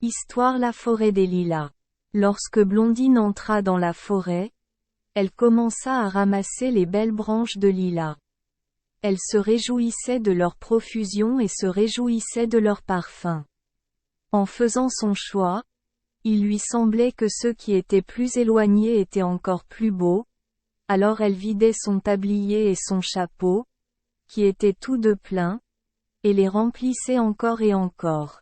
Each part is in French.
Histoire La forêt des lilas. Lorsque Blondine entra dans la forêt, elle commença à ramasser les belles branches de lilas. Elle se réjouissait de leur profusion et se réjouissait de leur parfum. En faisant son choix, il lui semblait que ceux qui étaient plus éloignés étaient encore plus beaux, alors elle vidait son tablier et son chapeau, qui étaient tous deux pleins, et les remplissait encore et encore.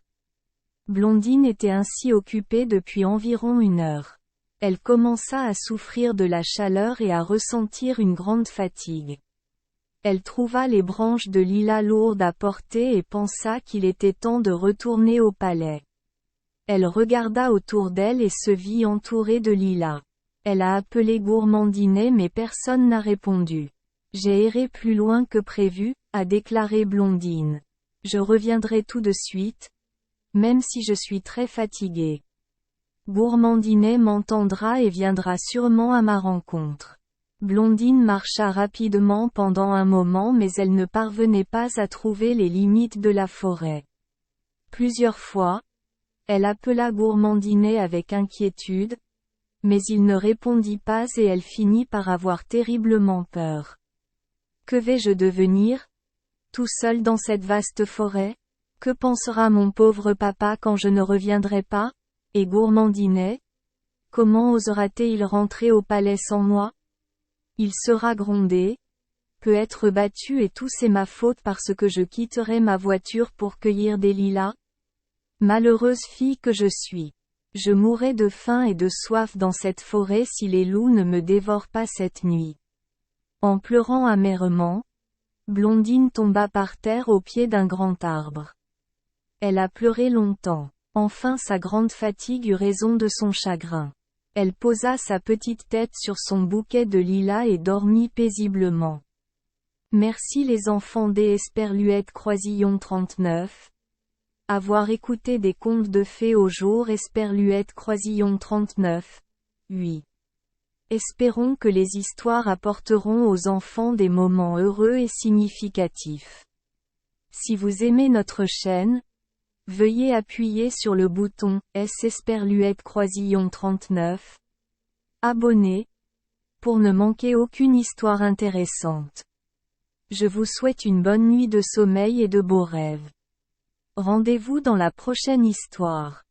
Blondine était ainsi occupée depuis environ 1 heure. Elle commença à souffrir de la chaleur et à ressentir une grande fatigue. Elle trouva les branches de lilas lourdes à porter et pensa qu'il était temps de retourner au palais. Elle regarda autour d'elle et se vit entourée de lilas. Elle a appelé Gourmandinet mais personne n'a répondu. J'ai erré plus loin que prévu, a déclaré Blondine. Je reviendrai tout de suite, même si je suis très fatiguée. Gourmandinet m'entendra et viendra sûrement à ma rencontre. Blondine marcha rapidement pendant un moment mais elle ne parvenait pas à trouver les limites de la forêt. Plusieurs fois, elle appela Gourmandinet avec inquiétude, mais il ne répondit pas et elle finit par avoir terriblement peur. Que vais-je devenir, tout seul dans cette vaste forêt? Que pensera mon pauvre papa quand je ne reviendrai pas? Et Gourmandinet? Comment osera-t-il rentrer au palais sans moi? Il sera grondé, peut être battu et tout c'est ma faute parce que je quitterai ma voiture pour cueillir des lilas? Malheureuse fille que je suis. Je mourrai de faim et de soif dans cette forêt si les loups ne me dévorent pas cette nuit. En pleurant amèrement, Blondine tomba par terre au pied d'un grand arbre. Elle a pleuré longtemps. Enfin sa grande fatigue eut raison de son chagrin. Elle posa sa petite tête sur son bouquet de lilas et dormit paisiblement. Merci les enfants des Esperluette Croisillon 39. Avoir écouté des contes de fées au jour Esperluette Croisillon 39. 8. Espérons que les histoires apporteront aux enfants des moments heureux et significatifs. Si vous aimez notre chaîne, veuillez appuyer sur le bouton S Esperluette Croisillon 39. Abonner, pour ne manquer aucune histoire intéressante. Je vous souhaite une bonne nuit de sommeil et de beaux rêves. Rendez-vous dans la prochaine histoire.